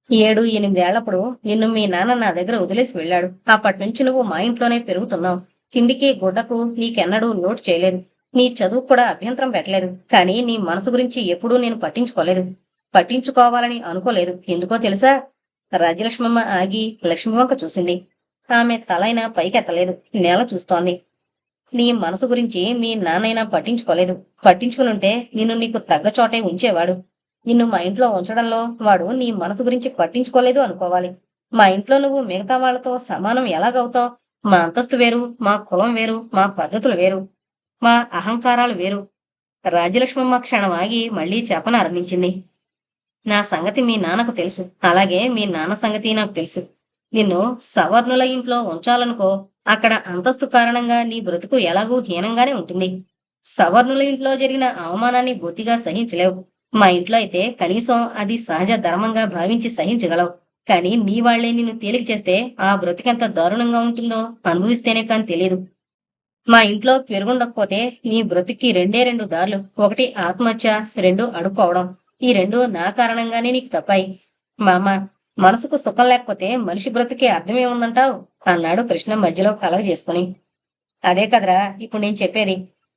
7-8 ఏళ్లప్పుడు నిన్ను మీ నాన్న నా దగ్గర వదిలేసి వెళ్ళాడు. అప్పటి నుంచి నువ్వు మా ఇంట్లోనే పెరుగుతున్నావు. తిండికి గుడ్డకు నీకెన్నడూ లోటు చేయలేదు. నీ చదువు కూడా అభ్యంతరం పెట్టలేదు. కానీ నీ మనసు గురించి ఎప్పుడూ నేను పట్టించుకోలేదు. పట్టించుకోవాలని అనుకోలేదు. ఎందుకో తెలుసా? రాజ్యలక్ష్మమ్మ ఆగి లక్ష్మివంక చూసింది. ఆమె తలైనా పైకెత్తలేదు. నేల చూస్తోంది. నీ మనసు గురించి మీ నాన్నైనా పట్టించుకోలేదు. పట్టించుకునుంటే నిన్ను నీకు తగ్గ చోటే ఉంచేవాడు. నిన్ను మా ఇంట్లో ఉంచడంలో వాడు నీ మనసు గురించి పట్టించుకోలేదు అనుకోవాలి. మా ఇంట్లో నువ్వు మిగతా వాళ్లతో సమానం ఎలాగవుతావు? మా అంతస్తు వేరు, మా కులం వేరు, మా పద్ధతులు వేరు, మా అహంకారాలు వేరు. రాజ్యలక్ష్మమ్మ క్షణం ఆగి మళ్లీ చెప్పనారంభించింది. నా సంగతి మీ నాన్నకు తెలుసు. అలాగే మీ నాన్న సంగతి నాకు తెలుసు. నిన్ను సవర్ణుల ఇంట్లో ఉంచాలనుకో, అక్కడ అంతస్తు కారణంగా నీ బ్రతుకు ఎలాగూ హీనంగానే ఉంటుంది. సవర్ణుల ఇంట్లో జరిగిన అవమానాన్ని బొత్తిగా సహించలేవు. మా ఇంట్లో అయితే కనీసం అది సహజ ధర్మంగా భావించి సహించగలవు. కానీ నీ వాళ్లే నిన్ను తేలిక చేస్తే ఆ బ్రతికెంత దారుణంగా ఉంటుందో అనుభవిస్తేనే కాని తెలియదు. మా ఇంట్లో పెరుగుండకపోతే నీ బ్రతికి 2 దారులు. ఒకటి ఆత్మహత్య, 2 అడుక్కోవడం. ఈ 2 నా కారణంగానే నీకు తప్పాయి. మామ, మనసుకు సుఖం లేకపోతే మనిషి బ్రతికే అర్థమేముందంటావు? అన్నాడు కృష్ణ మధ్యలో కలగ చేసుకుని. అదే కదరా ఇప్పుడు నేను చెప్పేది.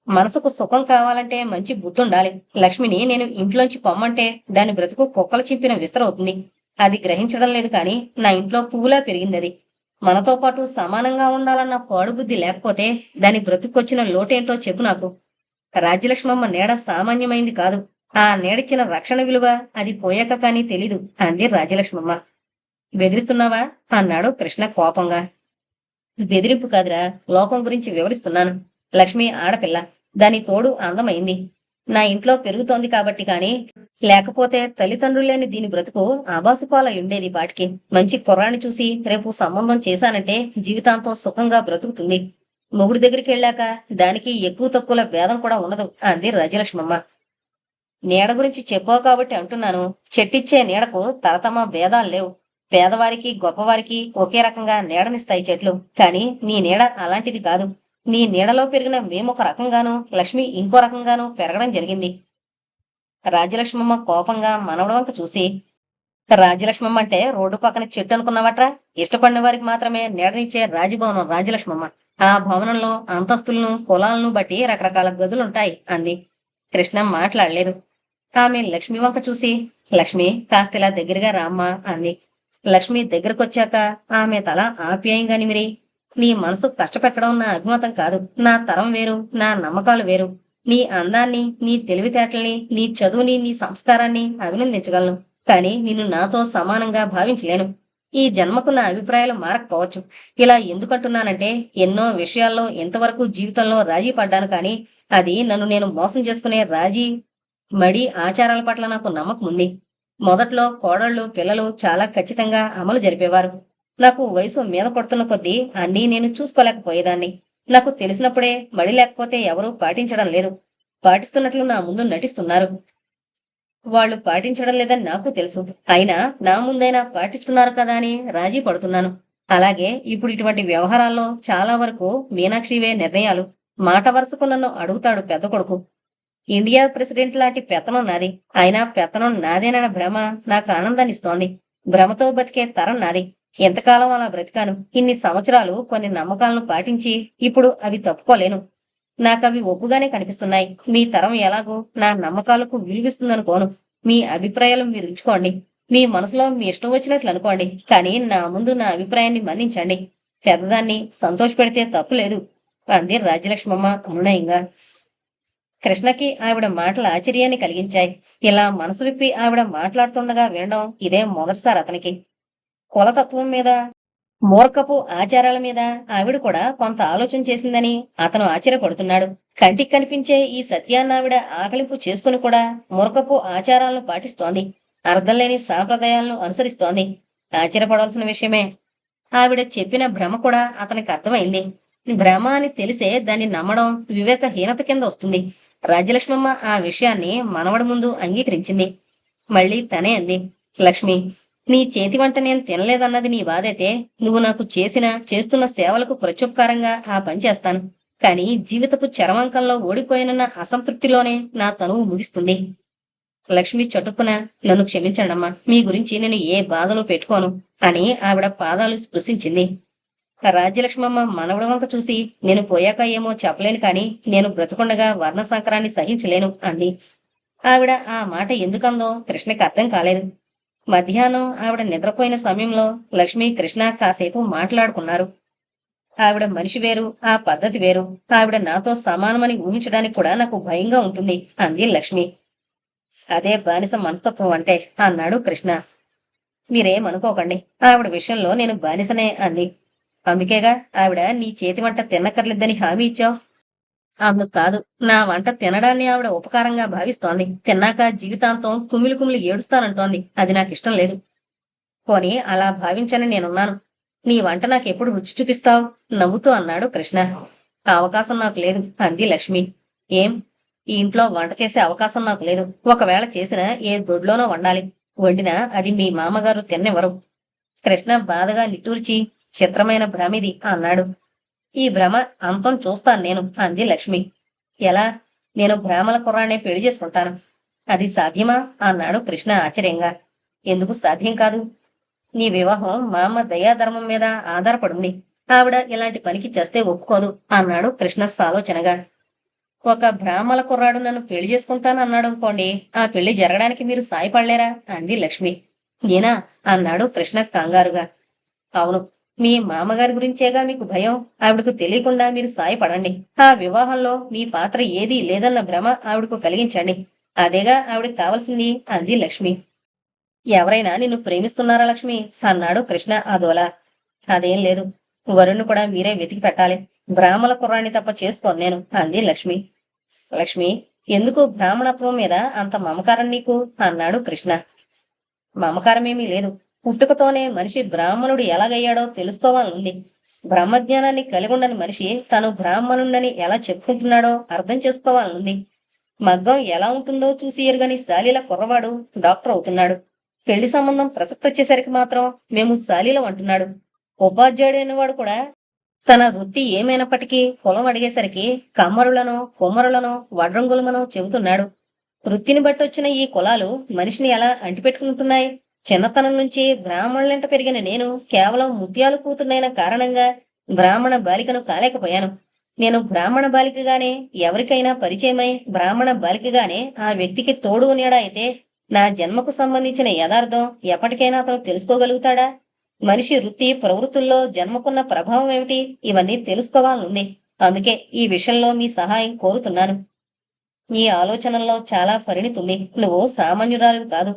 మనసుకు సుఖం కావాలంటే మంచి బుద్ధుండాలి. లక్ష్మిని నేను ఇంట్లోంచి పొమ్మంటే దాని బ్రతుకు కుక్కలు చింపిన విస్తరవుతుంది. అది గ్రహించడం లేదు కాని నా ఇంట్లో పువ్వులా పెరిగిందది. మనతో పాటు సమానంగా ఉండాలన్న పాడుబుద్ధి లేకపోతే దాని బ్రతుకొచ్చిన లోటేంటో చెప్పు నాకు. రాజ్యలక్ష్మమ్మ నీడ సామాన్యమైంది కాదు. ఆ నీడిచ్చిన రక్షణ విలువ అది పోయాక కాని తెలీదు అంది రాజ్యలక్ష్మమ్మ. బెదిరిస్తున్నావా? అన్నాడు కృష్ణ కోపంగా. బెదిరింపు కాదురా, లోకం గురించి వివరిస్తున్నాను. లక్ష్మి ఆడపిల్ల. దాని తోడు అందమైంది. నా ఇంట్లో పెరుగుతోంది కాబట్టి కాని లేకపోతే తల్లిదండ్రులు లేని దీని బ్రతుకు ఆబాసుపాలయుండేది పాటికి. మంచి కుర్రాన్ని చూసి రేపు సంబంధం చేశానంటే జీవితాంతం సుఖంగా బ్రతుకుతుంది. మొగుడి దగ్గరికి వెళ్ళాక దానికి ఎక్కువ తక్కువల భేదం కూడా ఉండదు అంది రాజ్యలక్ష్మమ్మ. నీడ గురించి చెప్పావు కాబట్టి అంటున్నాను. చెట్టిచ్చే నీడకు తరతమ భేదాలు లేవు. పేదవారికి గొప్పవారికి ఒకే రకంగా నీడనిస్తాయి చెట్లు. కాని నీ నీడ అలాంటిది కాదు. నీ నీడలో పెరిగిన మేమొక రకంగానూ లక్ష్మి ఇంకో రకంగానూ పెరగడం జరిగింది. రాజ్యలక్ష్మమ్మ కోపంగా మనవడి వంక చూసి, రాజ్యలక్ష్మమ్మ అంటే రోడ్డు పక్కన చెట్టు అనుకున్నావట్రా? ఇష్టపడిన వారికి మాత్రమే నీడనిచ్చే రాజభవనం రాజ్యలక్ష్మమ్మ. ఆ భవనంలో అంతస్తులను కులాలను బట్టి రకరకాల గదులుంటాయి అంది. కృష్ణ మాట్లాడలేదు. ఆమె లక్ష్మి వంక చూసి, లక్ష్మి కాస్తిలా దగ్గరగా రామ్మా అంది. లక్ష్మి దగ్గరకొచ్చాక ఆమె తల ఆప్యాయంగా నిమిరి, నీ మనసు కష్టపెట్టడం నా అభిమతం కాదు. నా తరం వేరు, నా నమ్మకాలు వేరు. నీ అందాన్ని, నీ తెలివితేటల్ని, నీ చదువుని, నీ సంస్కారాన్ని అభినందించగలను. కాని నిన్ను నాతో సమానంగా భావించలేను. ఈ జన్మకు నా అభిప్రాయాలు మారకపోవచ్చు. ఇలా ఎందుకంటున్నానంటే ఎన్నో విషయాల్లో ఇంతవరకు జీవితంలో రాజీ పడ్డాను. కాని అది నన్ను నేను మోసం చేసుకునే రాజీ మడి ఆచారాల పట్ల నాకు నమ్మకం ఉంది. మొదట్లో కోడళ్ళు పిల్లలు చాలా ఖచ్చితంగా అమలు జరిపేవారు. నాకు వయసు మీద పడుతున్న కొద్దీ అన్నీ నేను చూసుకోలేకపోయేదాన్ని. నాకు తెలిసినప్పుడే మడి లేకపోతే ఎవరూ పాటించడం లేదు. పాటిస్తున్నట్లు నా ముందు నటిస్తున్నారు. వాళ్ళు పాటించడం లేదని నాకు తెలుసు. అయినా నా ముందైనా పాటిస్తున్నారు కదా అని రాజీ పడుతున్నాను. అలాగే ఇప్పుడు ఇటువంటి వ్యవహారాల్లో చాలా వరకు మీనాక్షివే నిర్ణయాలు. మాట వరుసకు నన్ను అడుగుతాడు పెద్ద కొడుకు. ఇండియా ప్రెసిడెంట్ లాంటి పెత్తనం నాది. అయినా పెత్తనం నాదేనన్న భ్రమ నాకు ఆనందాన్నిస్తోంది. భ్రమతో బతికే తరం నాది. ఎంతకాలం అలా బ్రతికాను. ఇన్ని సంవత్సరాలు కొన్ని నమ్మకాలను పాటించి ఇప్పుడు అవి తప్పుకోలేను. నాకవి ఒప్పుగానే కనిపిస్తున్నాయి. మీ తరం ఎలాగో నా నమ్మకాలకు విలువిస్తుందనుకోను. మీ అభిప్రాయాలు మీరు ఉంచుకోండి. మీ మనసులో మీ ఇష్టం వచ్చినట్లు అనుకోండి. కానీ నా ముందు నా అభిప్రాయాన్ని మన్నించండి. పెద్దదాన్ని సంతోషపెడితే తప్పు లేదు అంది రాజ్యలక్ష్మమ్మ అనునయంగా. కృష్ణకి ఆవిడ మాటల ఆశ్చర్యాన్ని కలిగించాయి. ఇలా మనసు విప్పి ఆవిడ మాట్లాడుతుండగా వినడం ఇదే మొదటిసారి అతనికి. కులతత్వం మీద, మూర్ఖపు ఆచారాల మీద ఆవిడ కూడా కొంత ఆలోచన చేసిందని అతను ఆశ్చర్యపడుతున్నాడు. కంటికి కనిపించే ఈ సత్యాన్నావిడ ఆకలింపు చేసుకుని కూడా మూర్ఖపు ఆచారాలను పాటిస్తోంది. అర్థంలేని సాంప్రదాయాలను అనుసరిస్తోంది. ఆశ్చర్యపడవలసిన విషయమే. ఆవిడ చెప్పిన భ్రమ కూడా అతనికి అర్థమైంది. భ్రమ అని తెలిసే దాన్ని నమ్మడం వివేకహీనత కింద వస్తుంది. రాజ్యలక్ష్మమ్మ ఆ విషయాన్ని మనవడి ముందు అంగీకరించింది. మళ్ళీ తనే అంది, లక్ష్మి, నీ చేతి వంట నేను తినలేదన్నది నీ బాధైతే నువ్వు నాకు చేస్తున్న సేవలకు ప్రత్యుపకారంగా ఆ పని చేస్తాను. కాని జీవితపు చరమాంకంలో ఓడిపోయినన్న అసంతృప్తిలోనే నా తనువు ముగిస్తుంది. లక్ష్మి చటుక్కున, నన్ను క్షమించండమ్మా, మీ గురించి నేను ఏ బాధలు పెట్టుకోను అని ఆవిడ పాదాలు స్పృశించింది. రాజ్యలక్ష్మమ్మ మనవడి వంక చూసి, నేను పోయాక ఏమో చెప్పలేను కాని నేను బ్రతుకుండగా వర్ణ సంకరాన్ని సహించలేను అంది. ఆవిడ ఆ మాట ఎందుకందో కృష్ణకి అర్థం కాలేదు. మధ్యాహ్నం ఆవిడ నిద్రపోయిన సమయంలో లక్ష్మి కృష్ణ కాసేపు మాట్లాడుకున్నారు. ఆవిడ మనిషి వేరు, ఆ పద్ధతి వేరు. ఆవిడ నాతో సమానమని ఊహించడానికి కూడా నాకు భయంగా ఉంటుంది అంది లక్ష్మి. అదే బానిస మనస్తత్వం అంటే అన్నాడు కృష్ణ. మీరేమనుకోకండి, ఆవిడ విషయంలో నేను బానిసనే అంది. అందుకేగా ఆవిడ నీ చేతి వంట తిన్నకర్లేదని హామీ ఇచ్చావు. అందుకు కాదు, నా వంట తినడాన్ని ఆవిడ ఉపకారంగా భావిస్తోంది. తిన్నాక జీవితాంతం కుమిలి కుమిలి ఏడుస్తానంటోంది. అది నాకిష్టం లేదు. పోనీ అలా భావించని నేనున్నాను. నీ వంట నాకెప్పుడు రుచి చూపిస్తావు నవ్వుతూ అన్నాడు కృష్ణ. ఆ అవకాశం నాకు లేదు అంది లక్ష్మి. ఏం? ఈ ఇంట్లో వంట చేసే అవకాశం నాకు లేదు. ఒకవేళ చేసినా ఏ దొడ్లోనో వండాలి. వండినా అది మీ మామగారు తిన్నెవరు. కృష్ణ బాధగా నిట్టూర్చి, చిత్రమైన భ్రమిది అన్నాడు. ఈ భ్రమ అంతం చూస్తాను నేను అంది లక్ష్మి. ఎలా? నేను బ్రాహ్మణ కుర్రాన్నే పెళ్లి చేసుకుంటాను. అది సాధ్యమా అన్నాడు కృష్ణ ఆశ్చర్యంగా. ఎందుకు సాధ్యం కాదు? నీ వివాహం మా అమ్మ దయాధర్మం మీద ఆధారపడింది. ఆవిడ ఇలాంటి పనికి చేస్తే ఒప్పుకోదు అన్నాడు కృష్ణ సాలోచనగా. ఒక బ్రాహ్మణ కుర్రాడు నన్ను పెళ్లి చేసుకుంటాను అన్నాడనుకోండి, ఆ పెళ్లి జరగడానికి మీరు సాయపడలేరా అంది లక్ష్మి. నేనా అన్నాడు కృష్ణ కంగారుగా. అవును, మీ మామగారి గురించేగా మీకు భయం. ఆవిడకు తెలియకుండా మీరు సాయపడండి. ఆ వివాహంలో మీ పాత్ర ఏదీ లేదన్న భ్రమ ఆవిడకు కలిగించండి. అదేగా ఆవిడకి కావలసింది అంది లక్ష్మి. ఎవరైనా నిన్ను ప్రేమిస్తున్నారా లక్ష్మి అన్నాడు కృష్ణ అదోలా. అదేం లేదు. వరుణ్ణి కూడా మీరే వెతికి పెట్టాలి. బ్రాహ్మణ కుర్రాన్ని తప్ప చేసుకోను నేను అంది లక్ష్మి. లక్ష్మి, ఎందుకు బ్రాహ్మణత్వం మీద అంత మమకారం నీకు అన్నాడు కృష్ణ. మమకారమేమీ లేదు. పుట్టుకతోనే మనిషి బ్రాహ్మణుడు ఎలాగయ్యాడో తెలుసుకోవాలనుంది. బ్రహ్మజ్ఞానాన్ని కలిగుండని మనిషి తను బ్రాహ్మణుడని ఎలా చెప్పుకుంటున్నాడో అర్థం చేసుకోవాలనుంది. మగ్గం ఎలా ఉంటుందో చూసి ఎరుగని శాలీల కుర్రవాడు డాక్టర్ అవుతున్నాడు. పెళ్లి సంబంధం ప్రసక్తి వచ్చేసరికి మాత్రం మేము శాలీలం అంటున్నాడు. ఉపాధ్యాయుడైన వాడు కూడా తన వృత్తి ఏమైనప్పటికీ కులం అడిగేసరికి కమ్మరులను, కుమ్మరులను, వడ్రంగులమనో చెబుతున్నాడు. వృత్తిని బట్టి వచ్చిన ఈ కులాలు మనిషిని ఎలా అంటిపెట్టుకుంటున్నాయి? చిన్నతనం నుంచి బ్రాహ్మణులంట పెరిగిన నేను కేవలం ముత్యాలు కూతున్నైన కారణంగా బ్రాహ్మణ బాలికను కాలేకపోయాను. నేను బ్రాహ్మణ బాలికగానే ఎవరికైనా పరిచయమై బ్రాహ్మణ బాలికగానే ఆ వ్యక్తికి తోడు నీడ అయితే నా జన్మకు సంబంధించిన యథార్థం ఎప్పటికైనా అతను తెలుసుకోగలుగుతాడా? మనిషి వృత్తి ప్రవృత్తుల్లో జన్మకున్న ప్రభావం ఏమిటి? ఇవన్నీ తెలుసుకోవాలనుంది. అందుకే ఈ విషయంలో మీ సహాయం కోరుతున్నాను. ఈ ఆలోచనల్లో చాలా పరిణితుంది. నువ్వు సామాన్యురాలివి కాదు.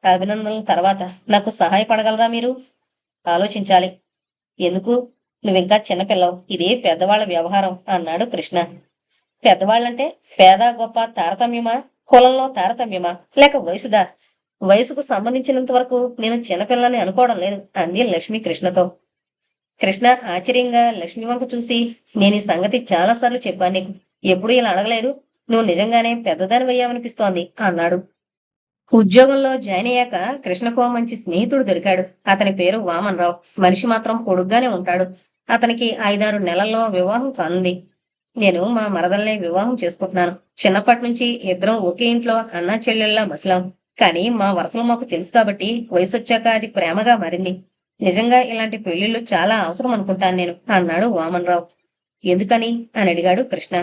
అభినందనల తర్వాత నాకు సహాయపడగలరా మీరు? ఆలోచించాలి. ఎందుకు? నువ్వింకా చిన్నపిల్లవు. ఇది పెద్దవాళ్ల వ్యవహారం అన్నాడు కృష్ణ. పెద్దవాళ్ళంటే పేద గొప్ప తారతమ్యమా? కులంలో తారతమ్యమా? లేక వయసుదా? వయసుకు సంబంధించినంత వరకు నేను చిన్నపిల్లని అనుకోవడం లేదు అంది లక్ష్మి కృష్ణతో. కృష్ణ ఆశ్చర్యంగా లక్ష్మి వంక చూసి, నేను ఈ సంగతి చాలాసార్లు చెప్పాను నీకు. ఎప్పుడూ ఇలా అడగలేదు. నువ్వు నిజంగానే పెద్దదానివయ్యావనిపిస్తోంది అన్నాడు. ఉద్యోగంలో జాయిన్ అయ్యాక కృష్ణకో మంచి స్నేహితుడు దొరికాడు. అతని పేరు వామన్రావు. మనిషి మాత్రం పొడుగ్గానే ఉంటాడు. అతనికి 5-6 నెలల్లో వివాహం కానుంది. నేను మా మరదల్నే వివాహం చేసుకుంటున్నాను. చిన్నప్పటి నుంచి ఇద్దరం ఒకే ఇంట్లో అన్నా చెల్లెళ్ళలా మసిలాం. కానీ మా వరసలు మాకు తెలుసు కాబట్టి వయసొచ్చాక అది ప్రేమగా మారింది. నిజంగా ఇలాంటి పెళ్లిళ్ళు చాలా అవసరం అనుకుంటాను నేను అన్నాడు వామన్రావు. ఎందుకని అని అడిగాడు కృష్ణ.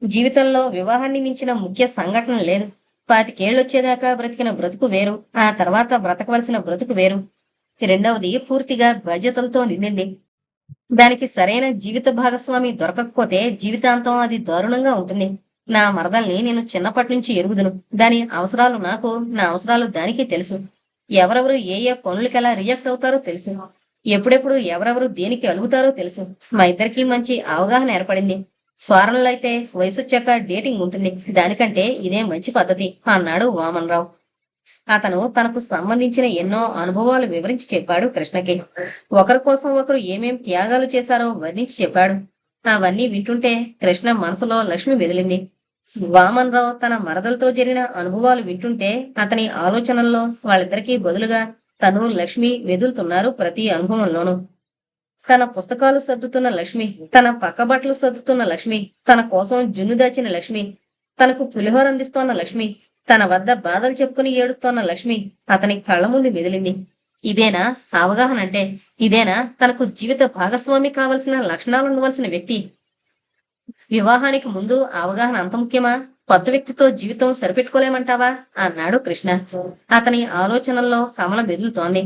జీవితంలో వివాహాన్ని మించిన ముఖ్య సంఘటన లేదు. 25 ఏళ్ళొచ్చేదాకా బ్రతికిన బ్రతుకు వేరు, ఆ తర్వాత బ్రతకవలసిన బ్రతుకు వేరు. రెండవది పూర్తిగా బాధ్యతలతో నిండింది. దానికి సరైన జీవిత భాగస్వామి దొరకకపోతే జీవితాంతం అది దారుణంగా ఉంటుంది. నా మరదల్ని నేను చిన్నప్పటి నుంచి ఎరుగుదును. దాని అవసరాలు నాకు, నా అవసరాలు దానికి తెలుసు. ఎవరెవరు ఏ ఏ పనులకెలా రియాక్ట్ అవుతారో తెలుసు. ఎప్పుడెప్పుడు ఎవరెవరు దేనికి అలుగుతారో తెలుసు. మా ఇద్దరికీ మంచి అవగాహన ఏర్పడింది. ఫారెన్లో అయితే వయసొచ్చాక డేటింగ్ ఉంటుంది. దానికంటే ఇదే మంచి పద్ధతి అన్నాడు వామన్రావు. అతను తనకు సంబంధించిన ఎన్నో అనుభవాలు వివరించి చెప్పాడు కృష్ణకి. ఒకరి కోసం ఒకరు ఏమేం త్యాగాలు చేశారో వర్ణించి చెప్పాడు. అవన్నీ వింటుంటే కృష్ణ మనసులో లక్ష్మి మెదిలింది. వామన్రావు తన మరదలతో జరిగిన అనుభవాలు వింటుంటే అతని ఆలోచనల్లో వాళ్ళిద్దరికీ బదులుగా తను లక్ష్మి వెదులుతున్నారు ప్రతి అనుభవంలోనూ. తన పుస్తకాలు సర్దుతున్న లక్ష్మి, తన పక్క బట్టలు సర్దుతున్న లక్ష్మి, తన కోసం జున్ను దాచిన లక్ష్మి, తనకు పులిహోర అందిస్తోన్న లక్ష్మి, తన వద్ద బాధలు చెప్పుకుని ఏడుస్తోన్న లక్ష్మి అతని కళ్ళ ముందు మెదిలింది. ఇదేనా అవగాహన అంటే? ఇదేనా తనకు జీవిత భాగస్వామి కావలసిన లక్షణాలుండవలసిన వ్యక్తి? వివాహానికి ముందు అవగాహన అంత ముఖ్యమా? కొత్త వ్యక్తితో జీవితం సరిపెట్టుకోలేమంటావా అన్నాడు కృష్ణ. అతని ఆలోచనల్లో కమల మెదులుతోంది.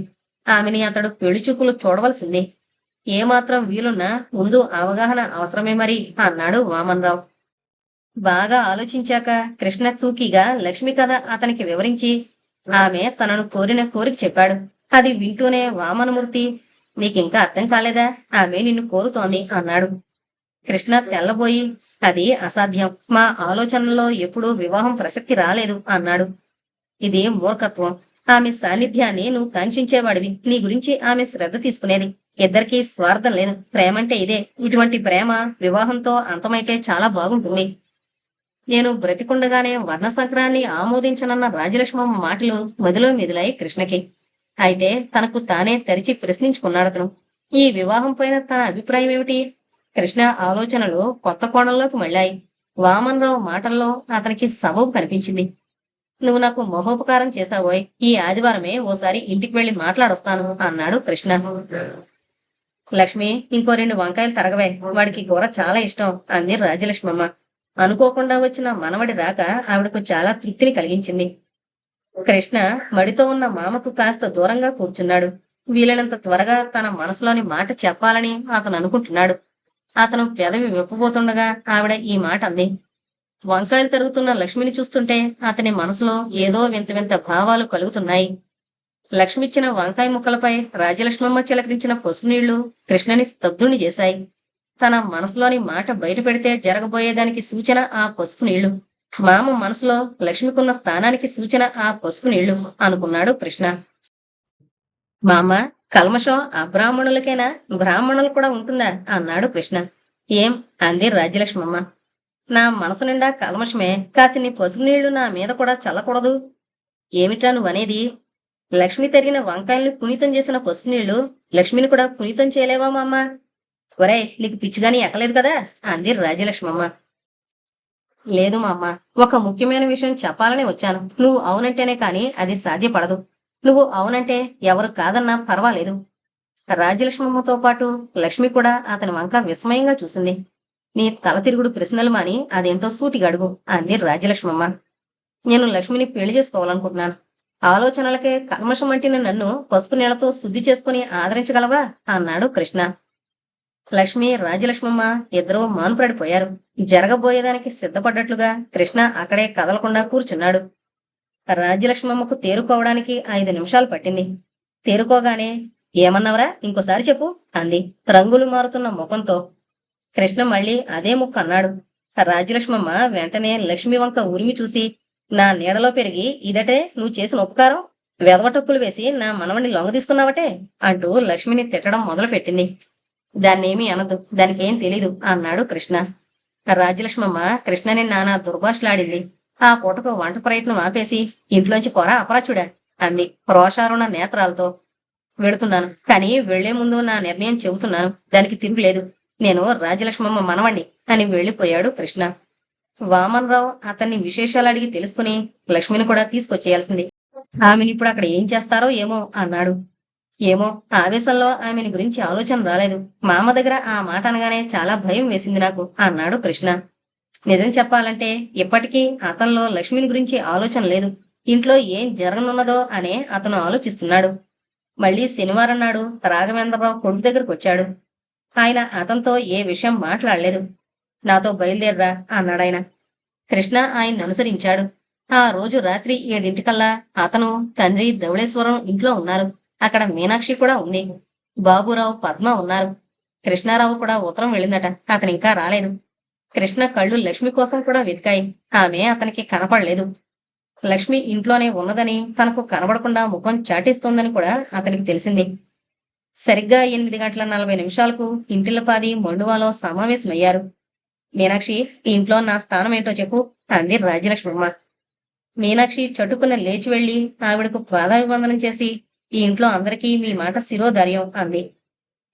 ఆమెని అతడు పెళ్లి చూపులు చూడవలసింది. ఏమాత్రం వీలున్నా ముందు అవగాహన అవసరమే మరి అన్నాడు వామన్రావు. బాగా ఆలోచించాక కృష్ణ టూకీగా లక్ష్మి కథ అతనికి వివరించి ఆమె తనను కోరిన కోరిక చెప్పాడు. అది వింటూనే వామనమూర్తి, నీకింకా అర్థం కాలేదా? ఆమె నిన్ను కోరుతోంది అన్నాడు. కృష్ణ తెల్లబోయి, అది అసాధ్యం, మా ఆలోచనల్లో ఎప్పుడూ వివాహం ప్రసక్తి రాలేదు అన్నాడు. ఇది మూర్ఖత్వం. ఆమె సాన్నిధ్యాన్ని నువ్వు కాంక్షించేవాడివి. నీ గురించి ఆమె శ్రద్ధ తీసుకునేది. ఇద్దరికీ స్వార్థం లేదు. ప్రేమంటే ఇదే. ఇటువంటి ప్రేమ వివాహంతో అంతమైతే చాలా బాగుంటుంది. నేను బ్రతికుండగానే వర్ణ సంక్రాన్ని ఆమోదించనన్న రాజలక్ష్మమ్మ మాటలు మదిలో మెదిలాయి కృష్ణకి. అయితే తనకు తానే తెరిచి ప్రశ్నించుకున్నాడతను. ఈ వివాహం పైన తన అభిప్రాయం ఏమిటి? కృష్ణ ఆలోచనలు కొత్త కోణంలోకి మళ్ళాయి. వామన్రావు మాటల్లో అతనికి సబబు కనిపించింది. నువ్వు నాకు మహోపకారం చేశావోయ్. ఈ ఆదివారమే ఓసారి ఇంటికి వెళ్లి మాట్లాడొస్తాను అన్నాడు కృష్ణ. లక్ష్మి, ఇంకో 2 వంకాయలు తరగవే, వాడికి కూర చాలా ఇష్టం అంది రాజలక్ష్మమ్మ. అనుకోకుండా వచ్చిన మనవడి రాక ఆవిడకు చాలా తృప్తిని కలిగించింది. కృష్ణ మడితో ఉన్న మామకు కాస్త దూరంగా కూర్చున్నాడు. వీలైనంత త్వరగా తన మనసులోని మాట చెప్పాలని అతను అనుకుంటున్నాడు. అతను పెదవి విప్పబోతుండగా ఆవిడ ఈ మాట అంది. వంకాయలు తరుగుతున్న లక్ష్మిని చూస్తుంటే అతని మనసులో ఏదో వింత వింత భావాలు కలుగుతున్నాయి. లక్ష్మిచ్చిన వంకాయ ముక్కలపై రాజలక్ష్మమ్మ చిలకరించిన పసుపు నీళ్లు కృష్ణని స్తబ్దుని చేశాయి. తన మనసులోని మాట బయట పెడితే జరగబోయేదానికి సూచన ఆ పసుపు నీళ్లు. మామ మనసులో లక్ష్మికున్న స్థానానికి సూచన ఆ పసుపు నీళ్లు అనుకున్నాడు కృష్ణ. మామ, కల్మషం అబ్రాహ్మణులకేనా? బ్రాహ్మణులు కూడా ఉంటుందా అన్నాడు కృష్ణ. ఏం అంది రాజ్యలక్ష్మమ్మ. నా మనసు నిండా కల్మషమే. కాసిని పసుపు నీళ్లు నా మీద కూడా చల్లకూడదు? ఏమిటా నువ్వనేది? లక్ష్మి తరిగిన వంకాయల్ని పునీతం చేసిన పసుపు నీళ్లు లక్ష్మిని కూడా పునీతం చేయలేవా మామ? ఒరే, నీకు పిచ్చిగాని ఎక్కలేదు కదా అంది రాజ్యలక్ష్మమ్మ. లేదు మామ, ఒక ముఖ్యమైన విషయం చెప్పాలని వచ్చాను. నువ్వు అవునంటేనే కాని అది సాధ్యపడదు. నువ్వు అవునంటే ఎవరు కాదన్నా పర్వాలేదు. రాజ్యలక్ష్మమ్మతో పాటు లక్ష్మి కూడా అతని వంక విస్మయంగా చూసింది. నీ తల తిరుగుడు ప్రశ్నలు మాని అదేంటో సూటిగా అడుగు అంది రాజ్యలక్ష్మమ్మ. నేను లక్ష్మిని పెళ్లి చేసుకోవాలనుకుంటున్నాను. ఆలోచనలకే కల్మషం అంటిన నన్ను పసుపు నీళ్లతో శుద్ధి చేసుకుని ఆదరించగలవా అన్నాడు కృష్ణ. లక్ష్మి, రాజ్యలక్ష్మమ్మ ఇద్దరూ మానుపడిపోయారు. జరగబోయేదానికి సిద్ధపడ్డట్లుగా కృష్ణ అక్కడే కదలకుండా కూర్చున్నాడు. రాజ్యలక్ష్మమ్మకు తేరుకోవడానికి 5 నిమిషాలు పట్టింది. తేరుకోగానే, ఏమన్నావరా, ఇంకోసారి చెప్పు అంది రంగులు మారుతున్న ముఖంతో. కృష్ణ మళ్ళీ అదే ముక్క అన్నాడు. రాజ్యలక్ష్మమ్మ వెంటనే లక్ష్మి వంక ఉరిమి చూసి, నా నీడలో పెరిగి ఇదటే నువ్వు చేసిన ఉపకారం? వెదవటొక్కులు వేసి నా మనవణ్ణి లొంగ తీసుకున్నావటే అంటూ లక్ష్మిని తిట్టడం మొదలుపెట్టింది. దాన్నేమీ అనదు, దానికేం తెలీదు అన్నాడు కృష్ణ. రాజ్యలక్ష్మమ్మ కృష్ణని నానా దుర్భాషలాడింది. ఆ పూటకు వంట ప్రయత్నం ఆపేసి, ఇంట్లోంచి పోరా అపరాచుడా అంది రోషారుణ నేత్రాలతో. వెళుతున్నాను, కానీ వెళ్లే ముందు నా నిర్ణయం చెబుతున్నాను. దానికి తిరుగులేదు. నేను రాజ్యలక్ష్మమ్మ మనవణ్ణి అని వెళ్లిపోయాడు కృష్ణ. వామన్రావు అతన్ని విశేషాలు అడిగి తెలుసుకుని లక్ష్మిని కూడా తీసుకొచ్చేయాల్సింది. ఆమెనిప్పుడు అక్కడ ఏం చేస్తారో ఏమో అన్నాడు. ఏమో, ఆవేశంలో ఆమెని గురించి ఆలోచన రాలేదు. మామ దగ్గర ఆ మాట అనగానే చాలా భయం వేసింది నాకు అన్నాడు కృష్ణ. నిజం చెప్పాలంటే ఇప్పటికీ అతనిలో లక్ష్మిని గురించి ఆలోచన లేదు. ఇంట్లో ఏం జరగనున్నదో అనే అతను ఆలోచిస్తున్నాడు. మళ్లీ శనివారం నాడు రాఘవేంద్రరావు కొడుకు దగ్గరకు వచ్చాడు. ఆయన అతనితో ఏ విషయం మాట్లాడలేదు. నాతో బయలుదేరరా అన్నాడాయన. కృష్ణ ఆయన్ని అనుసరించాడు. ఆ రోజు రాత్రి 7 అతను, తండ్రి ధవళేశ్వరం ఇంట్లో ఉన్నారు. అక్కడ మీనాక్షి కూడా ఉంది. బాబురావు, పద్మ ఉన్నారు. కృష్ణారావు కూడా ఉత్తరం వెళ్ళిందట. అతనింకా రాలేదు. కృష్ణ కళ్ళు లక్ష్మి కోసం కూడా వెతికాయి. ఆమె అతనికి కనపడలేదు. లక్ష్మి ఇంట్లోనే ఉన్నదని, తనకు కనబడకుండా ముఖం చాటేస్తోందని కూడా అతనికి తెలిసింది. సరిగ్గా 8:40 ఇంటిల్లపాది మండువాలో సమావేశమయ్యారు. మీనాక్షి, ఈ ఇంట్లో నా స్థానం ఏంటో చెప్పు అంది రాజ్యలక్ష్మమ్మ. మీనాక్షి చటుకున లేచి వెళ్లి ఆవిడకు పాదాభివందనం చేసి, ఈ ఇంట్లో అందరికీ మీ మాట శిరోధార్యం అంది.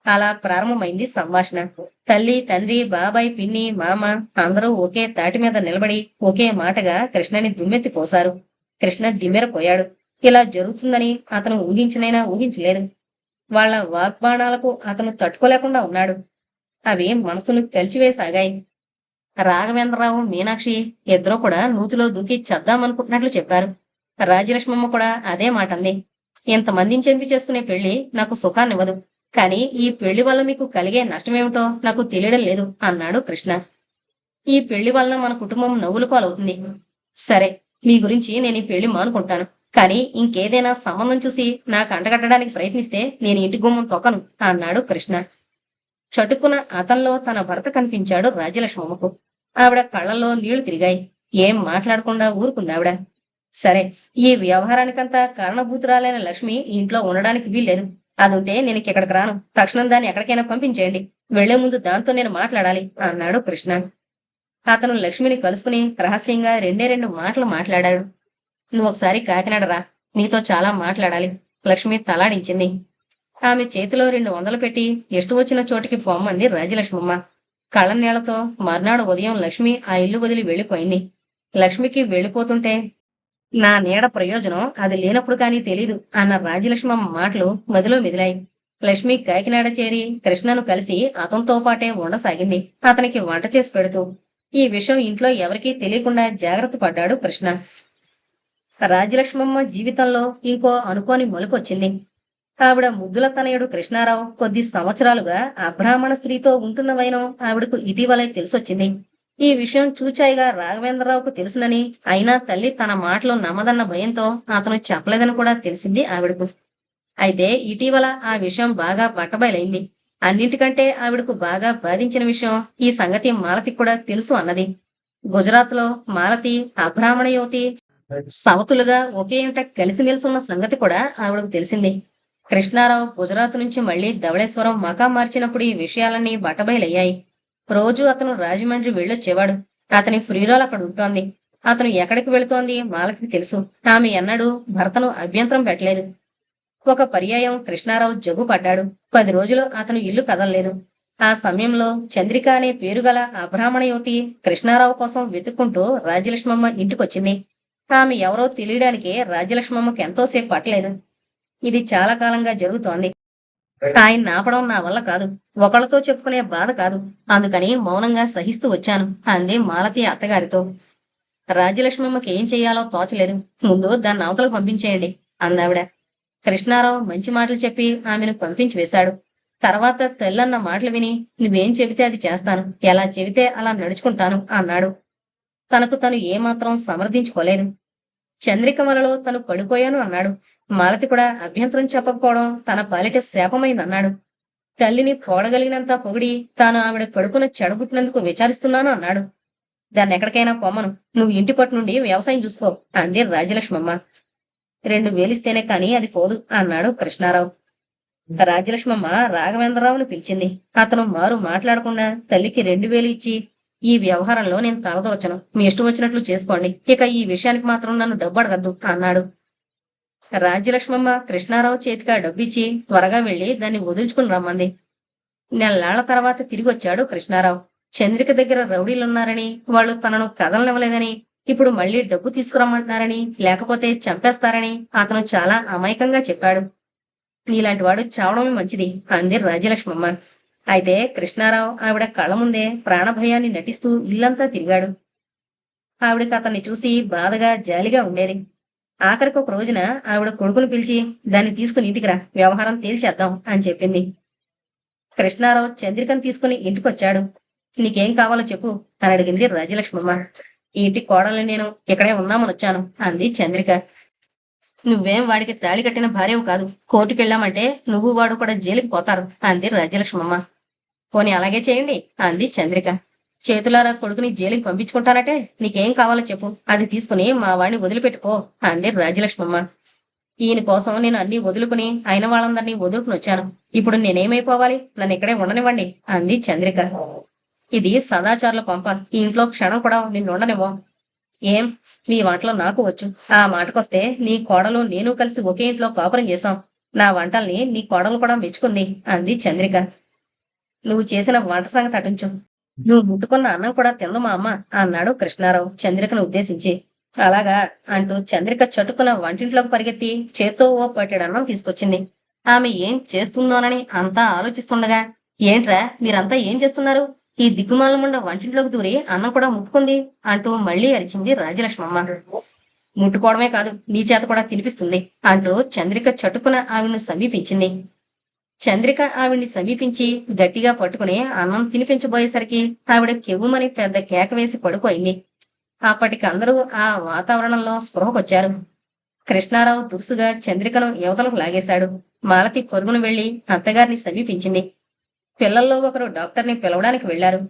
అలా ప్రారంభమైంది సంభాషణ. తల్లి, తండ్రి, బాబాయ్, పిన్ని, మామ అందరూ ఒకే తాటి మీద నిలబడి ఒకే మాటగా కృష్ణని దుమ్మెత్తి పోశారు. కృష్ణ దిమ్మెరపోయాడు. ఇలా జరుగుతుందని అతను ఊహించనైనా ఊహించలేదు. వాళ్ళ వాగ్బాణాలకు అతను తట్టుకోలేకుండా ఉన్నాడు. అవి మనసును కలిచివేసాగాయి. రాఘవేంద్రరావు, మీనాక్షి ఇద్దరూ కూడా నూతిలో దూకి చద్దామనుకుంటున్నట్లు చెప్పారు. రాజ్యలక్ష్మమ్మ కూడా అదే మాట అంది. ఇంతమందిని చంపి చేసుకునే పెళ్లి నాకు సుఖాన్నివ్వదు. కానీ ఈ పెళ్లి వల్ల మీకు కలిగే నష్టమేమిటో నాకు తెలియడం లేదు అన్నాడు కృష్ణ. ఈ పెళ్లి వలన మన కుటుంబం నవ్వుల పాలవుతుంది. సరే, మీ గురించి నేను ఈ పెళ్లి మానుకుంటాను. కానీ ఇంకేదైనా సంబంధం చూసి నాకు అంటగట్టడానికి ప్రయత్నిస్తే నేను ఇంటి గుమ్మం తొక్కను అన్నాడు కృష్ణ. చటుక్కున అతనిలో తన భర్త కనిపించాడు రాజ్యలక్ష్మమ్మకు. ఆవిడ కళ్ళల్లో నీళ్లు తిరిగాయి. ఏం మాట్లాడకుండా ఊరుకుంది ఆవిడ. సరే, ఈ వ్యవహారానికంతా కారణభూతురాలైన లక్ష్మి ఇంట్లో ఉండడానికి వీల్లేదు. అదుంటే నేను ఇక్కడికి రాను. తక్షణం దాన్ని ఎక్కడికైనా పంపించేయండి. వెళ్లే ముందు దాంతో నేను మాట్లాడాలి అన్నాడు కృష్ణ. అతను లక్ష్మిని కలుసుకుని రహస్యంగా రెండు మాటలు మాట్లాడాడు. నువ్వు ఒకసారి కాకినాడ రా, నీతో చాలా మాట్లాడాలి. లక్ష్మి తలాడించింది. ఆమె చేతిలో 200 పెట్టి ఎష్టు వచ్చిన చోటికి పొమ్మంది రాజ్యలక్ష్మమ్మ. కళ్ళనీళ్లతో మర్నాడు ఉదయం లక్ష్మి ఆ ఇల్లు వదిలి వెళ్లిపోయింది. లక్ష్మికి వెళ్లిపోతుంటే నా నీడ ప్రయోజనం అది లేనప్పుడు కానీ తెలీదు అన్న రాజ్యలక్ష్మమ్మ మాటలు మదిలో మెదిలాయి. లక్ష్మి కాకినాడ చేరి కృష్ణను కలిసి అతనితో పాటే ఉండసాగింది. అతనికి వంట చేసి పెడుతూ ఈ విషయం ఇంట్లో ఎవరికీ తెలియకుండా జాగ్రత్త పడ్డాడు కృష్ణ. రాజ్యలక్ష్మమ్మ జీవితంలో ఇంకో అనుకోని మలుపు వచ్చింది. ఆవిడ ముద్దుల తనయుడు కృష్ణారావు కొద్ది సంవత్సరాలుగా అబ్రాహ్మణ స్త్రీతో ఉంటున్న వైనం ఆవిడకు ఇటీవలే తెలిసొచ్చింది. ఈ విషయం చూచాయిగా రాఘవేంద్రరావుకు తెలుసునని, అయినా తల్లి తన మాటలు నమ్మదన్న భయంతో అతను చెప్పలేదని కూడా తెలిసింది ఆవిడకు. అయితే ఇటీవల ఆ విషయం బాగా బట్టబయలైంది. అన్నింటికంటే ఆవిడకు బాగా బాధించిన విషయం ఈ సంగతి మాలతికి కూడా తెలుసు అన్నది. గుజరాత్ లో మాలతి అబ్రాహ్మణ యువతి సవతులుగా ఒకే ఇంట కలిసిమెలిసి ఉన్న సంగతి కూడా ఆవిడకు తెలిసింది. కృష్ణారావు గుజరాత్ నుంచి మళ్లీ ధవళేశ్వరం మకాం మార్చినప్పుడు ఈ విషయాలన్నీ బట్టబయలయ్యాయి. రోజు అతను రాజమండ్రి వెళ్ళొచ్చేవాడు. అతని ప్రియురాలు అక్కడ ఉంటోంది. అతను ఎక్కడికి వెళుతోంది మాలతికి తెలుసు. ఆమె ఎన్నడూ భర్తను అభ్యంతరం పెట్టలేదు. ఒక పర్యాయం కృష్ణారావు జగ్గు పడ్డాడు. 10 రోజులు అతను ఇల్లు కదలలేదు. ఆ సమయంలో చంద్రిక అనే పేరుగల అబ్రాహ్మణ యువతి కృష్ణారావు కోసం వెతుక్కుంటూ రాజ్యలక్ష్మమ్మ ఇంటికొచ్చింది. ఆమె ఎవరో తెలియడానికే రాజ్యలక్ష్మమ్మకు ఎంతోసేపు పట్టలేదు. ఇది చాలా కాలంగా జరుగుతోంది. ఆయన నాపడం నా వల్ల కాదు. ఒకళ్ళతో చెప్పుకునే బాధ కాదు. అందుకని మౌనంగా సహిస్తూ వచ్చాను అంది మాలతి అత్తగారితో. రాజ్యలక్ష్మమ్మకి ఏం చెయ్యాలో తోచలేదు. ముందు దాన్ని అవతలకు పంపించేయండి అందావిడ. కృష్ణారావు మంచి మాటలు చెప్పి ఆమెను పంపించి వేశాడు. తర్వాత తెల్లన్న మాటలు విని నువ్వేం చెబితే అది చేస్తాను, ఎలా చెబితే అలా నడుచుకుంటాను అన్నాడు. తనకు తను ఏమాత్రం సమర్థించుకోలేదు. చంద్రిక వలలో తను పడిపోయాను అన్నాడు. మాలతి కూడా అభ్యంతరం చెప్పకపోవడం తన పాలిట శాపమైందన్నాడు. తల్లిని పొగడగలిగినంత పొగిడి తాను ఆవిడ కడుపున చెడబుట్టినందుకు విచారిస్తున్నాను అన్నాడు. దాన్ని ఎక్కడికైనా పొమ్మను, నువ్వు ఇంటి పట్టు నుండి వ్యవసాయం చూసుకో అంది రాజ్యలక్ష్మమ్మ. 2 వేలిస్తేనే కాని అది పోదు అన్నాడు కృష్ణారావు. రాజ్యలక్ష్మమ్మ రాఘవేంద్రరావును పిలిచింది. అతను మారు మాట్లాడకుండా తల్లికి 2000 ఇచ్చి ఈ వ్యవహారంలో నేను తలదొరచను, మీ ఇష్టం వచ్చినట్లు చేసుకోండి, ఇక ఈ విషయానికి మాత్రం నన్ను డబ్బు అడగద్దు అన్నాడు. రాజ్యలక్ష్మమ్మ కృష్ణారావు చేతికి ఆ డబ్బిచ్చి త్వరగా వెళ్లి దాన్ని వదులుచుకుని రమ్మంది. నెల్లాళ్ల తర్వాత తిరిగొచ్చాడు కృష్ణారావు. చంద్రిక దగ్గర రౌడీలున్నారని, వాళ్ళు తనను కదలనివ్వలేదని, ఇప్పుడు మళ్లీ డబ్బు తీసుకురమ్మంటున్నారని, లేకపోతే చంపేస్తారని అతను చాలా అమాయకంగా చెప్పాడు. నీలాంటి వాడు చావడమే మంచిది అంది రాజ్యలక్ష్మమ్మ. అయితే కృష్ణారావు ఆవిడ కళ్ళ ముందే ప్రాణభయాన్ని నటిస్తూ ఇల్లంతా తిరిగాడు. ఆవిడకి అతన్ని చూసి బాధగా జాలిగా ఉండేది. ఆఖరికి ఒక రోజున ఆవిడ కొడుకును పిలిచి దాన్ని తీసుకుని ఇంటికి రా, వ్యవహారం తేల్చేద్దాం అని చెప్పింది. కృష్ణారావు చంద్రికను తీసుకుని ఇంటికొచ్చాడు. నీకేం కావాలో చెప్పు అని అడిగింది రాజ్యలక్ష్మమ్మ. ఈ ఇంటి కోడల్ని నేను ఇక్కడే ఉందామని వచ్చాను అంది చంద్రిక. నువ్వేం వాడికి తాళి కట్టిన భార్యవు కాదు. కోర్టుకెళ్ళామంటే నువ్వు వాడు కూడా జైలుకి పోతారు అంది రాజ్యలక్ష్మమ్మ. పోనీ అలాగే చేయండి అంది చంద్రిక. చేతులారా కొడుకుని జైలుకి పంపించుకుంటానటే నీకేం కావాలో చెప్పు, అది తీసుకుని మా వాడిని వదిలిపెట్టుకో అంది రాజ్యలక్ష్మమ్మ. ఈయన కోసం నేను అన్ని వదులుకుని అయిన వాళ్ళందరినీ వదులుకుని వచ్చాను. ఇప్పుడు నేనేమైపోవాలి, నన్ను ఇక్కడే ఉండనివ్వండి అంది చంద్రిక. ఇది సదాచారుల కొంప, ఈ ఇంట్లో క్షణం కూడా నిన్నుండనివ్వో. ఏం, మీ వంటలో నాకు వచ్చు. ఆ మాటకొస్తే నీ కోడలు నేను కలిసి ఒకే ఇంట్లో కాపురం చేశాం. నా వంటల్ని నీ కోడలు కూడా మెచ్చుకుంది అంది చంద్రిక. నువ్వు చేసిన వంట సంగతి అటుంచు, నువ్వు ముట్టుకున్న అన్నం కూడా తిందు మా అమ్మ అన్నాడు కృష్ణారావు చంద్రికను ఉద్దేశించి. అలాగా అంటూ చంద్రిక చటుకున వంటింట్లోకి పరిగెత్తి చేత్తో ఓ పట్టెడన్నం తీసుకొచ్చింది. ఆమె ఏం చేస్తుందోనని అంతా ఆలోచిస్తుండగా, ఏంట్రా మీరంతా ఏం చేస్తున్నారు? ఈ దిక్కుమాలముండ వంటింట్లోకి దూరి అన్నం కూడా ముట్టుకుంది అంటూ మళ్ళీ అరిచింది రాజ్యలక్ష్మమ్మ. ముట్టుకోవడమే కాదు నీ చేత కూడా తినిపిస్తుంది అంటూ చంద్రిక చటుకున ఆవిడ్ని సమీపించింది. చంద్రిక ఆవిడ్ని సమీపించి గట్టిగా పట్టుకుని అన్నం తినిపించబోయేసరికి ఆవిడ కెవ్వుమని పెద్ద కేక వేసి పడిపోయింది. అప్పటికి అందరూ ఆ వాతావరణంలో స్పృహకొచ్చారు. కృష్ణారావు దురుసుగా చంద్రికను యువతలకు లాగేశాడు. మాలతి పరుగున వెళ్లి అత్తగారిని సమీపించింది. పిల్లల్లో ఒకరు డాక్టర్ని పిలవడానికి వెళ్లారు.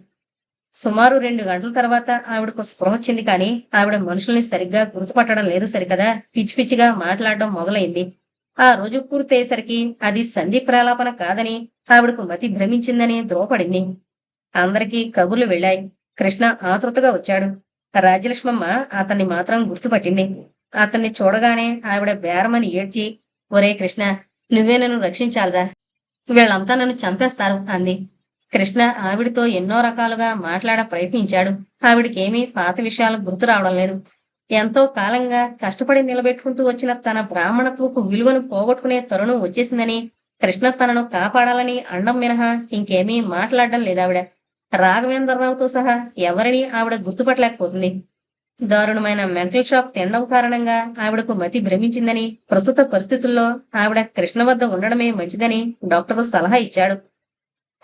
సుమారు 2 గంటల తర్వాత ఆవిడకు స్పృహ వచ్చింది, కానీ ఆవిడ మనుషుల్ని సరిగ్గా గుర్తుపట్టడం లేదు సరికదా, పిచ్చి పిచ్చిగా మాట్లాడడం మొదలైంది. ఆ రోజు పూర్తయ్యేసరికి అది సంధి ప్రలాపన కాదని, ఆవిడకు మతి భ్రమించిందని ధ్రువపడింది. అందరికీ కబుర్లు వెళ్ళాయి. కృష్ణ ఆతృతగా వచ్చాడు. రాజ్యలక్ష్మమ్మ అతన్ని మాత్రం గుర్తుపట్టింది. అతన్ని చూడగానే ఆవిడ బేరమని ఏడ్చి, ఒరే కృష్ణ, నువ్వే నన్ను రక్షించాలిరా, వీళ్ళంతా నన్ను చంపేస్తారు అంది. కృష్ణ ఆవిడితో ఎన్నో రకాలుగా మాట్లాడ ప్రయత్నించాడు. ఆవిడికేమీ పాత విషయాలు గుర్తు రావడం లేదు. ఎంతో కాలంగా కష్టపడి నిలబెట్టుకుంటూ వచ్చిన తన బ్రాహ్మణత్వపు విలువను పోగొట్టుకునే తరుణం వచ్చేసిందని, కృష్ణ తనను కాపాడాలని అండం మినహా ఇంకేమీ మాట్లాడడం లేదావిడ. రాఘవేంద్రరావుతో సహా ఎవరినీ ఆవిడ గుర్తుపట్టలేకపోతుంది. దారుణమైన మెంటల్ షాక్ తినడం కారణంగా ఆవిడకు మతి భ్రమించిందని, ప్రస్తుత పరిస్థితుల్లో ఆవిడ కృష్ణ వద్ద ఉండడమే మంచిదని డాక్టరు సలహా ఇచ్చాడు.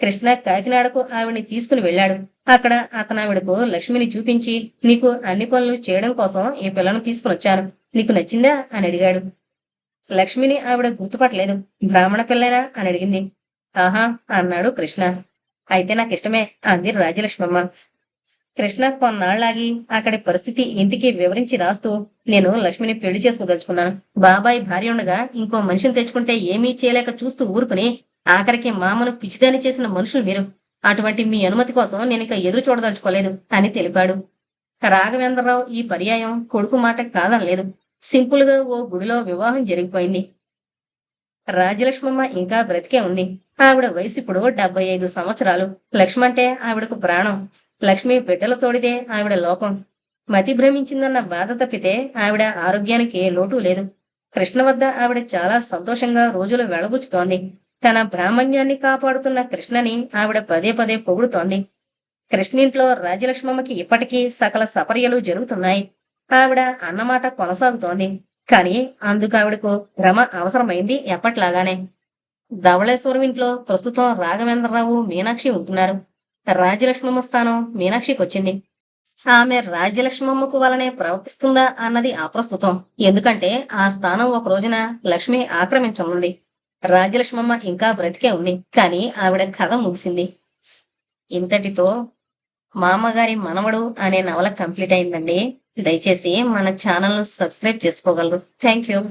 కృష్ణ కాకినాడకు ఆవిడ్ని తీసుకుని వెళ్ళాడు. అక్కడ అతను ఆవిడకు లక్ష్మిని చూపించి, నీకు అన్ని పనులు చేయడం కోసం ఈ పిల్లను తీసుకునొచ్చాను, నీకు నచ్చిందా అని అడిగాడు. లక్ష్మిని ఆవిడ గుర్తుపట్టలేదు. బ్రాహ్మణ పిల్లేనా అని అడిగింది. ఆహా అన్నాడు కృష్ణ. అయితే నాకిష్టమే అంది రాజ్యలక్ష్మమ్మ. కృష్ణ కొన్నాళ్లాగి అక్కడి పరిస్థితి ఇంటికి వివరించి రాస్తూ, నేను లక్ష్మిని పెళ్లి చేసుకోదలుచుకున్నాను. బాబాయ్ భార్య ఉండగా ఇంకో మనిషిని తెచ్చుకుంటే ఏమీ చేయలేక చూస్తూ ఊరుకుని ఆఖరికి మామను పిచ్చిదాని చేసిన మనుషులు మీరు. అటువంటి మీ అనుమతి కోసం నేనిక ఎదురు చూడదలుచుకోలేదు అని తెలిపాడు. రాఘవేంద్రరావు ఈ పర్యాయం కొడుకు మాట కాదనలేదు. సింపుల్ గా ఓ గుడిలో వివాహం జరిగిపోయింది. రాజ్యలక్ష్మమ్మ ఇంకా బ్రతికే ఉంది. ఆవిడ వయసు ఇప్పుడు 75 సంవత్సరాలు. లక్ష్మంటే ఆవిడకు ప్రాణం. లక్ష్మి బిడ్డల తోడిదే ఆవిడ లోకం. మతి భ్రమించిందన్న బాధ తప్పితే ఆవిడ ఆరోగ్యానికి లోటు లేదు. కృష్ణ వద్ద ఆవిడ చాలా సంతోషంగా రోజులు వెళ్లబుచ్చుతోంది. తన బ్రాహ్మణ్యాన్ని కాపాడుతున్న కృష్ణని ఆవిడ పదే పదే పొగుడుతోంది. కృష్ణింట్లో రాజ్యలక్ష్మమ్మకి ఇప్పటికీ సకల సపర్యలు జరుగుతున్నాయి. ఆవిడ అన్నమాట కొనసాగుతోంది. కాని అందుకు ఆవిడకు భ్రమ అవసరమైంది ఎప్పట్లాగానే. ధవళేశ్వరం ఇంట్లో ప్రస్తుతం రాఘవేంద్రరావు, మీనాక్షి ఉంటున్నారు. రాజ్యలక్ష్మమ్మ స్థానం మీనాక్షికి వచ్చింది. ఆమె రాజ్యలక్ష్మమ్మకు వలనే ప్రవర్తిస్తుందా అన్నది అప్రస్తుతం. ఎందుకంటే ఆ స్థానం ఒక రోజున లక్ష్మి ఆక్రమించనుంది. రాజ్యలక్ష్మమ్మ ఇంకా బ్రతికే ఉంది, కానీ ఆవిడ కథ ముగిసింది. ఇంతటితో మామగారి మనవడు అనే నవల కంప్లీట్ అయిందండి. దయచేసి మన ఛానల్ ను సబ్స్క్రైబ్ చేసుకోగలరు. Thank you.